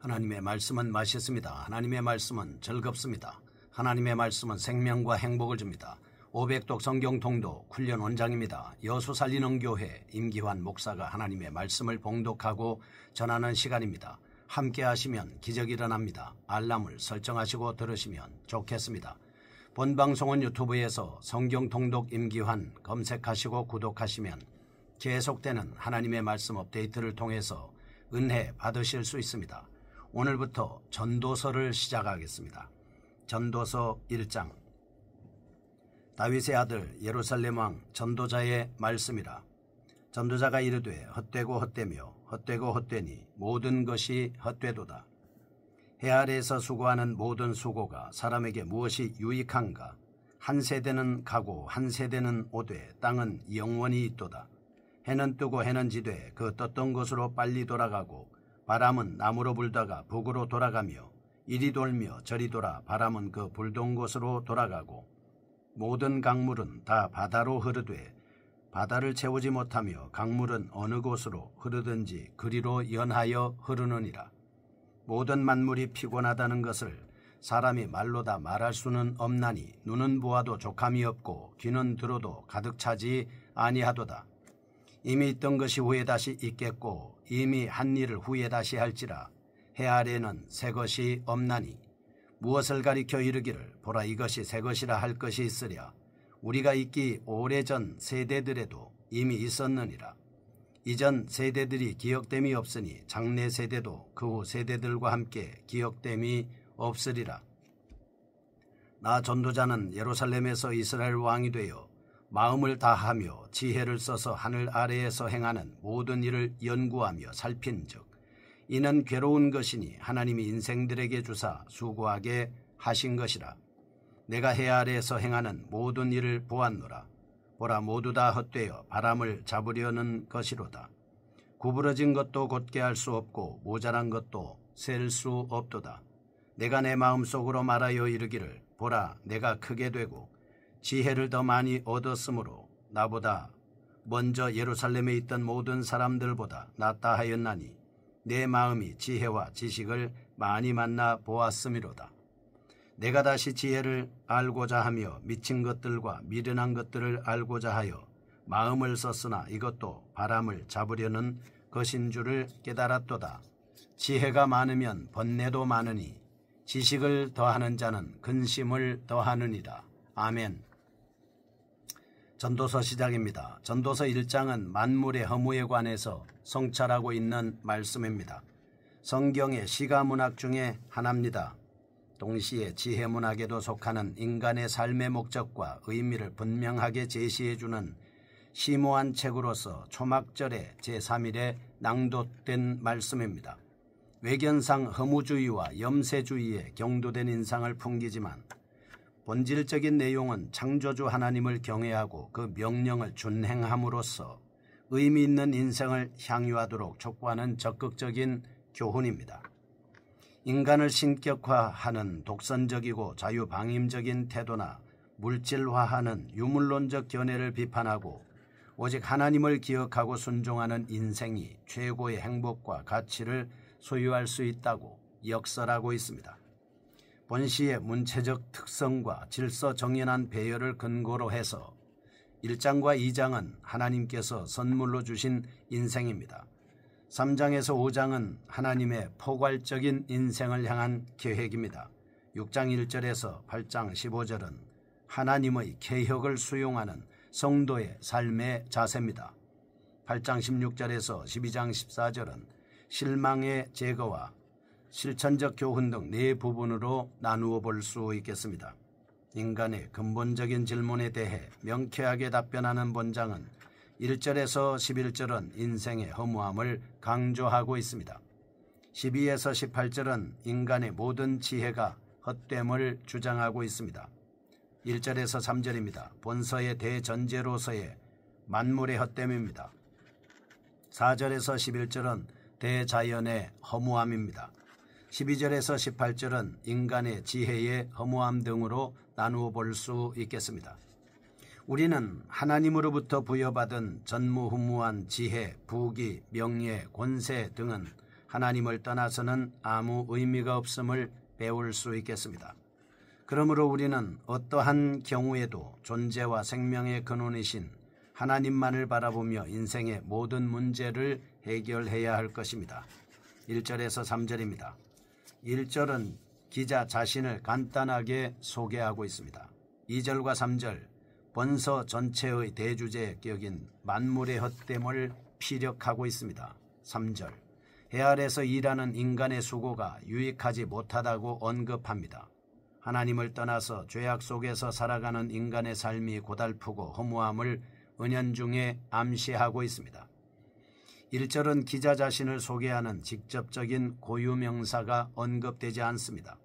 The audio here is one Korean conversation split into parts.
하나님의 말씀은 맛있습니다. 하나님의 말씀은 즐겁습니다. 하나님의 말씀은 생명과 행복을 줍니다. 500독 성경 통독 훈련 원장입니다. 여수 살리는 교회 임기환 목사가 하나님의 말씀을 봉독하고 전하는 시간입니다. 함께 하시면 기적이 일어납니다. 알람을 설정하시고 들으시면 좋겠습니다. 본 방송은 유튜브에서 성경 통독 임기환 검색하시고 구독하시면 계속되는 하나님의 말씀 업데이트를 통해서 은혜 받으실 수 있습니다. 오늘부터 전도서를 시작하겠습니다. 전도서 1장. 다윗의 아들 예루살렘 왕 전도자의 말씀이라. 전도자가 이르되 헛되고 헛되며 헛되고 헛되니 모든 것이 헛되도다. 해 아래에서 수고하는 모든 수고가 사람에게 무엇이 유익한가? 한 세대는 가고 한 세대는 오되 땅은 영원히 있도다. 해는 뜨고 해는 지되 그 떴던 곳으로 빨리 돌아가고 바람은 남으로 불다가 북으로 돌아가며 이리 돌며 저리 돌아 바람은 그 불던 곳으로 돌아가고 모든 강물은 다 바다로 흐르되 바다를 채우지 못하며 강물은 어느 곳으로 흐르든지 그리로 연하여 흐르느니라. 모든 만물이 피곤하다는 것을 사람이 말로 다 말할 수는 없나니 눈은 보아도 족함이 없고 귀는 들어도 가득 차지 아니하도다. 이미 있던 것이 후에 다시 있겠고 이미 한 일을 후에 다시 할지라. 해 아래에는 새 것이 없나니 무엇을 가리켜 이르기를 보라 이것이 새 것이라 할 것이 있으랴. 우리가 있기 오래전 세대들에도 이미 있었느니라. 이전 세대들이 기억됨이 없으니 장래 세대도 그 후 세대들과 함께 기억됨이 없으리라. 나 전도자는 예루살렘에서 이스라엘 왕이 되어 마음을 다하며 지혜를 써서 하늘 아래에서 행하는 모든 일을 연구하며 살핀즉 이는 괴로운 것이니 하나님이 인생들에게 주사 수고하게 하신 것이라. 내가 해 아래에서 행하는 모든 일을 보았노라. 보라 모두 다 헛되어 바람을 잡으려는 것이로다. 구부러진 것도 곧게 할 수 없고 모자란 것도 셀 수 없도다. 내가 내 마음속으로 말하여 이르기를 보라 내가 크게 되고 지혜를 더 많이 얻었으므로 나보다 먼저 예루살렘에 있던 모든 사람들보다 낫다 하였나니 내 마음이 지혜와 지식을 많이 만나 보았음이로다. 내가 다시 지혜를 알고자 하며 미친 것들과 미련한 것들을 알고자 하여 마음을 썼으나 이것도 바람을 잡으려는 것인 줄을 깨달았도다. 지혜가 많으면 번뇌도 많으니 지식을 더하는 자는 근심을 더하느니라. 아멘. 전도서 시작입니다. 전도서 1장은 만물의 허무에 관해서 성찰하고 있는 말씀입니다. 성경의 시가문학 중에 하나입니다. 동시에 지혜문학에도 속하는 인간의 삶의 목적과 의미를 분명하게 제시해주는 심오한 책으로서 초막절의 제3일에 낭독된 말씀입니다. 외견상 허무주의와 염세주의에 경도된 인상을 풍기지만 본질적인 내용은 창조주 하나님을 경외하고 그 명령을 준행함으로써 의미 있는 인생을 향유하도록 촉구하는 적극적인 교훈입니다. 인간을 신격화하는 독선적이고 자유방임적인 태도나 물질화하는 유물론적 견해를 비판하고 오직 하나님을 기억하고 순종하는 인생이 최고의 행복과 가치를 소유할 수 있다고 역설하고 있습니다. 본시의 문체적 특성과 질서 정연한 배열을 근거로 해서 1장과 2장은 하나님께서 선물로 주신 인생입니다. 3장에서 5장은 하나님의 포괄적인 인생을 향한 계획입니다. 6장 1절에서 8장 15절은 하나님의 개혁을 수용하는 성도의 삶의 자세입니다. 8장 16절에서 12장 14절은 실망의 제거와 실천적 교훈 등 네 부분으로 나누어 볼 수 있겠습니다. 인간의 근본적인 질문에 대해 명쾌하게 답변하는 본장은 1절에서 11절은 인생의 허무함을 강조하고 있습니다. 12에서 18절은 인간의 모든 지혜가 헛됨을 주장하고 있습니다. 1절에서 3절입니다. 본서의 대전제로서의 만물의 헛됨입니다. 4절에서 11절은 대자연의 허무함입니다. 12절에서 18절은 인간의 지혜의 허무함 등으로 나누어 볼 수 있겠습니다. 우리는 하나님으로부터 부여받은 전무후무한 지혜, 부귀, 명예, 권세 등은 하나님을 떠나서는 아무 의미가 없음을 배울 수 있겠습니다. 그러므로 우리는 어떠한 경우에도 존재와 생명의 근원이신 하나님만을 바라보며 인생의 모든 문제를 해결해야 할 것입니다. 1절에서 3절입니다. 1절은 기자 자신을 간단하게 소개하고 있습니다. 2절과 3절 본서 전체의 대주제 격인 만물의 헛됨을 피력하고 있습니다. 3절 해 아래서 일하는 인간의 수고가 유익하지 못하다고 언급합니다. 하나님을 떠나서 죄악 속에서 살아가는 인간의 삶이 고달프고 허무함을 은연중에 암시하고 있습니다. 1절은 기자 자신을 소개하는 직접적인 고유명사가 언급되지 않습니다.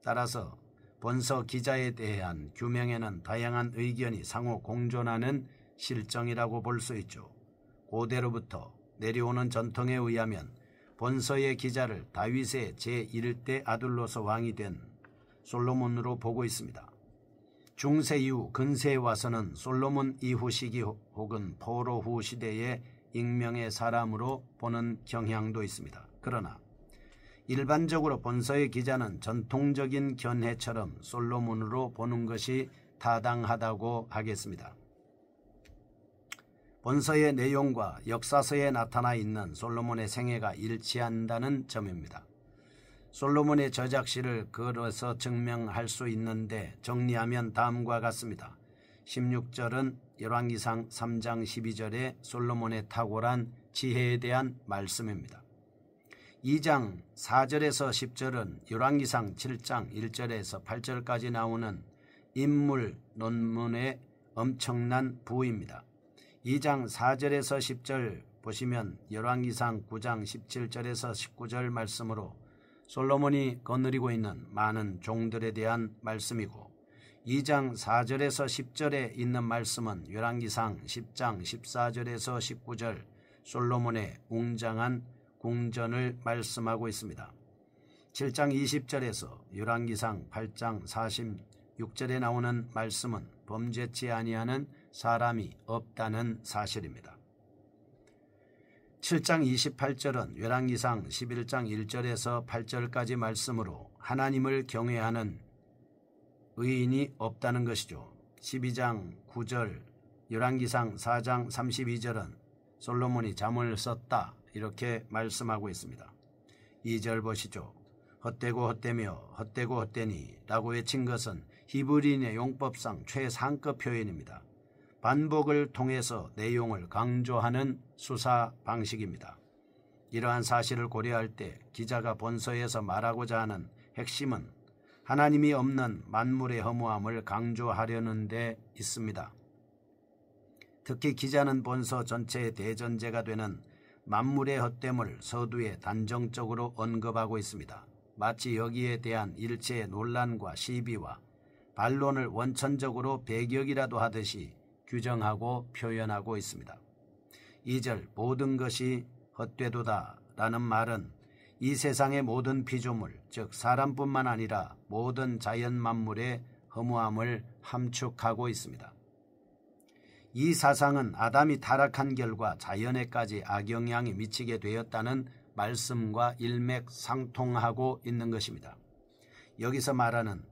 따라서 본서 기자에 대한 규명에는 다양한 의견이 상호 공존하는 실정이라고 볼 수 있죠. 고대로부터 내려오는 전통에 의하면 본서의 기자를 다윗의 제1대 아들로서 왕이 된 솔로몬으로 보고 있습니다. 중세 이후 근세에 와서는 솔로몬 이후 시기 혹은 포로 후 시대의 익명의 사람으로 보는 경향도 있습니다. 그러나 일반적으로 본서의 기자는 전통적인 견해처럼 솔로몬으로 보는 것이 타당하다고 하겠습니다. 본서의 내용과 역사서에 나타나 있는 솔로몬의 생애가 일치한다는 점입니다. 솔로몬의 저작시를 걸어서 증명할 수 있는데 정리하면 다음과 같습니다. 16절은 열왕기상 3장 12절에 솔로몬의 탁월한 지혜에 대한 말씀입니다. 2장 4절에서 10절은 열왕기상 7장 1절에서 8절까지 나오는 인물 논문의 엄청난 부입니다. 2장 4절에서 10절 보시면 열왕기상 9장 17절에서 19절 말씀으로 솔로몬이 거느리고 있는 많은 종들에 대한 말씀이고 2장 4절에서 10절에 있는 말씀은 열왕기상 10장 14절에서 19절 솔로몬의 웅장한 궁전을 말씀하고 있습니다. 7장 20절에서 열왕기상 8장 46절에 나오는 말씀은 범죄치 아니하는 사람이 없다는 사실입니다. 7장 28절은 열왕기상 11장 1절에서 8절까지 말씀으로 하나님을 경외하는 의인이 없다는 것이죠. 12장 9절 열왕기상 4장 32절은 솔로몬이 잠을 썼다 이렇게 말씀하고 있습니다. 2절 보시죠. 헛되고 헛되며 헛되고 헛되니 라고 외친 것은 히브리인의 용법상 최상급 표현입니다. 반복을 통해서 내용을 강조하는 수사 방식입니다. 이러한 사실을 고려할 때 기자가 본서에서 말하고자 하는 핵심은 하나님이 없는 만물의 허무함을 강조하려는 데 있습니다. 특히 기자는 본서 전체의 대전제가 되는 만물의 헛됨을 서두에 단정적으로 언급하고 있습니다. 마치 여기에 대한 일체의 논란과 시비와 반론을 원천적으로 배격이라도 하듯이 규정하고 표현하고 있습니다. 2절 모든 것이 헛되도다 라는 말은 이 세상의 모든 피조물 즉 사람뿐만 아니라 모든 자연 만물의 허무함을 함축하고 있습니다. 이 사상은 아담이 타락한 결과 자연에까지 악영향이 미치게 되었다는 말씀과 일맥상통하고 있는 것입니다. 여기서 말하는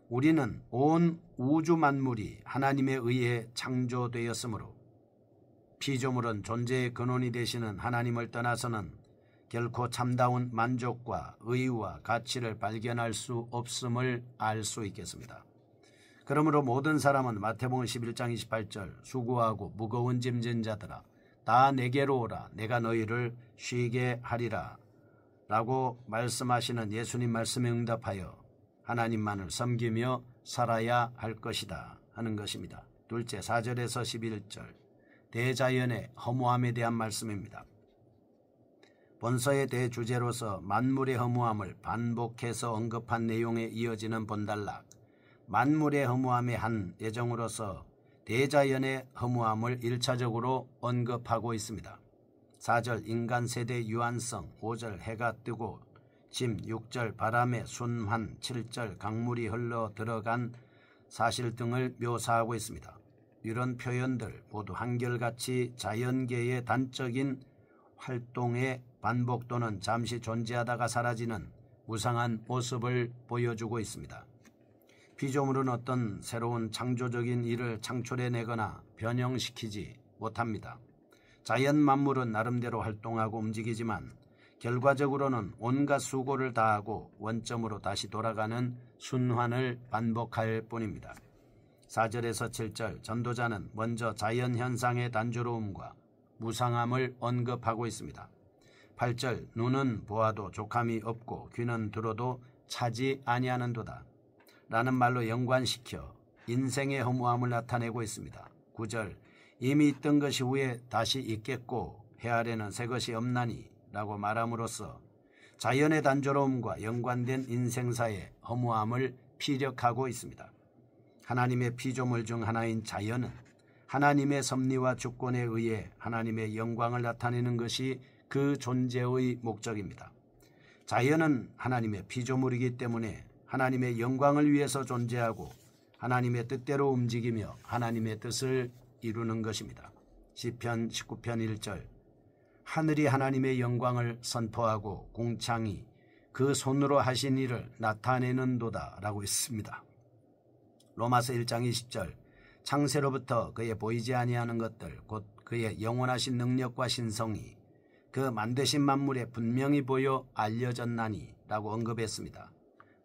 우리는 온 우주 만물이 하나님에 의해 창조되었으므로 피조물은 존재의 근원이 되시는 하나님을 떠나서는 결코 참다운 만족과 의의와 가치를 발견할 수 없음을 알 수 있겠습니다. 그러므로 모든 사람은 마태복음 11장 28절 수고하고 무거운 짐진 자들아 다 내게로 오라 내가 너희를 쉬게 하리라 라고 말씀하시는 예수님 말씀에 응답하여 하나님만을 섬기며 살아야 할 것이다 하는 것입니다. 둘째 4절에서 11절 대자연의 허무함에 대한 말씀입니다. 본서의 대주제로서 만물의 허무함을 반복해서 언급한 내용에 이어지는 본단락 만물의 허무함의 한 예정으로서 대자연의 허무함을 1차적으로 언급하고 있습니다. 4절 인간 세대 유한성 5절 해가 뜨고 짐 6절 바람의 순환 7절 강물이 흘러 들어간 사실 등을 묘사하고 있습니다. 이런 표현들 모두 한결같이 자연계의 단적인 활동에 반복 또는 잠시 존재하다가 사라지는 무상한 모습을 보여주고 있습니다. 피조물은 어떤 새로운 창조적인 일을 창출해내거나 변형시키지 못합니다. 자연 만물은 나름대로 활동하고 움직이지만 결과적으로는 온갖 수고를 다하고 원점으로 다시 돌아가는 순환을 반복할 뿐입니다. 4절에서 7절 전도자는 먼저 자연현상의 단조로움과 무상함을 언급하고 있습니다. 8절 눈은 보아도 족함이 없고 귀는 들어도 차지 아니하는도다 라는 말로 연관시켜 인생의 허무함을 나타내고 있습니다. 9절 이미 있던 것이 후에 다시 있겠고 해 아래는 새 것이 없나니 라고 말함으로써 자연의 단조로움과 연관된 인생사의 허무함을 피력하고 있습니다. 하나님의 피조물 중 하나인 자연은 하나님의 섭리와 주권에 의해 하나님의 영광을 나타내는 것이 그 존재의 목적입니다. 자연은 하나님의 피조물이기 때문에 하나님의 영광을 위해서 존재하고 하나님의 뜻대로 움직이며 하나님의 뜻을 이루는 것입니다. 시편 19편 1절 하늘이 하나님의 영광을 선포하고 공창이 그 손으로 하신 일을 나타내는도다 라고 있습니다. 로마서 1장 20절 창세로부터 그의 보이지 아니하는 것들 곧 그의 영원하신 능력과 신성이 그 만드신 만물에 분명히 보여 알려졌나니 라고 언급했습니다.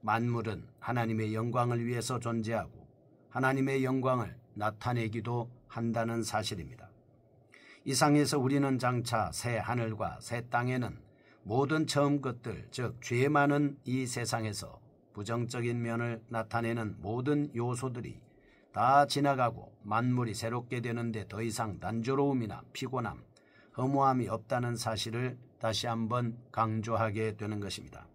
만물은 하나님의 영광을 위해서 존재하고 하나님의 영광을 나타내기도 한다는 사실입니다. 이상에서 우리는 장차 새 하늘과 새 땅에는 모든 처음 것들 즉 죄 많은 이 세상에서 부정적인 면을 나타내는 모든 요소들이 다 지나가고 만물이 새롭게 되는데 더 이상 단조로움이나 피곤함, 허무함이 없다는 사실을 다시 한번 강조하게 되는 것입니다.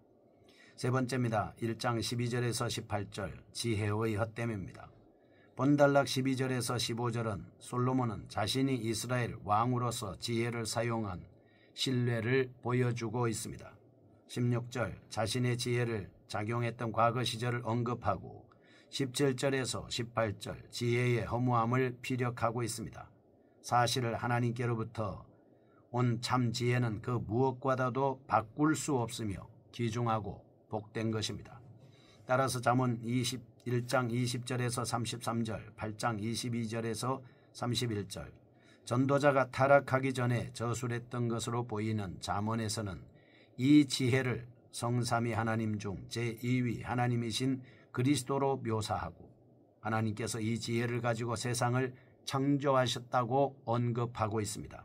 세 번째입니다. 1장 12절에서 18절 지혜의 헛됨입니다. 본달락 12절에서 15절은 솔로몬은 자신이 이스라엘 왕으로서 지혜를 사용한 신뢰를 보여주고 있습니다. 16절 자신의 지혜를 작용했던 과거 시절을 언급하고 17절에서 18절 지혜의 허무함을 피력하고 있습니다. 사실을 하나님께로부터 온 참 지혜는 그 무엇과도 바꿀 수 없으며 귀중하고 복된 것입니다. 따라서 잠언 21장 20절에서 33절, 8장 22절에서 31절 전도자가 타락하기 전에 저술했던 것으로 보이는 잠언에서는 이 지혜를 성삼위 하나님 중 제2위 하나님이신 그리스도로 묘사하고 하나님께서 이 지혜를 가지고 세상을 창조하셨다고 언급하고 있습니다.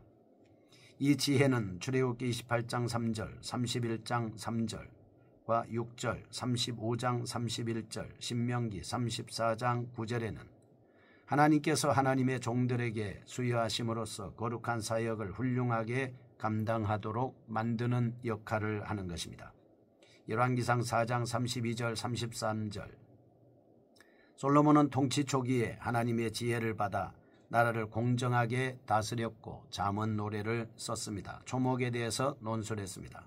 이 지혜는 출애굽기 28장 3절, 31장 3절과 6절, 35장 31절, 신명기 34장 9절에는 하나님께서 하나님의 종들에게 수여하심으로써 거룩한 사역을 훌륭하게 감당하도록 만드는 역할을 하는 것입니다. 열왕기상 4장 32절 33절 솔로몬은 통치 초기에 하나님의 지혜를 받아 나라를 공정하게 다스렸고 잠언 노래를 썼습니다. 초목에 대해서 논술했습니다.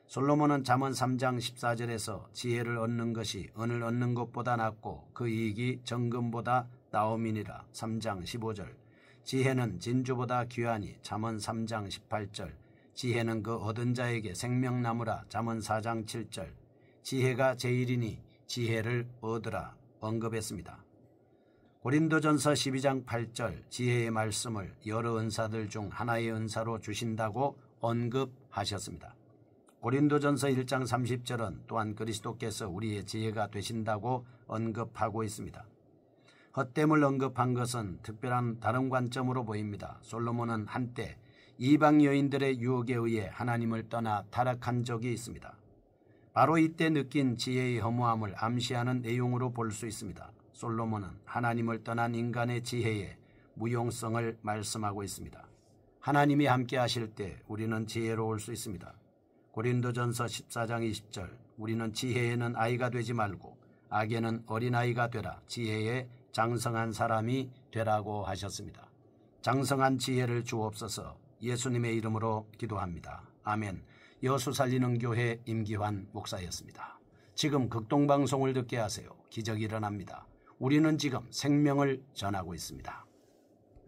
솔로몬은 잠언 3장 14절에서 지혜를 얻는 것이 은을 얻는 것보다 낫고 그 이익이 정금보다 나옴이니라 3장 15절 지혜는 진주보다 귀하니 잠언 3장 18절 지혜는 그 얻은 자에게 생명나무라 잠언 4장 7절 지혜가 제일이니 지혜를 얻으라 언급했습니다. 고린도전서 12장 8절 지혜의 말씀을 여러 은사들 중 하나의 은사로 주신다고 언급하셨습니다. 고린도전서 1장 30절은 또한 그리스도께서 우리의 지혜가 되신다고 언급하고 있습니다. 헛됨을 언급한 것은 특별한 다른 관점으로 보입니다. 솔로몬은 한때 이방 여인들의 유혹에 의해 하나님을 떠나 타락한 적이 있습니다. 바로 이때 느낀 지혜의 허무함을 암시하는 내용으로 볼 수 있습니다. 솔로몬은 하나님을 떠난 인간의 지혜의 무용성을 말씀하고 있습니다. 하나님이 함께 하실 때 우리는 지혜로울 수 있습니다. 고린도전서 14장 20절 우리는 지혜에는 아이가 되지 말고 악에는 어린아이가 되라 지혜에 장성한 사람이 되라고 하셨습니다. 장성한 지혜를 주옵소서. 예수님의 이름으로 기도합니다. 아멘. 여수 살리는 교회 임기환 목사였습니다. 지금 극동방송을 듣게 하세요. 기적이 일어납니다. 우리는 지금 생명을 전하고 있습니다.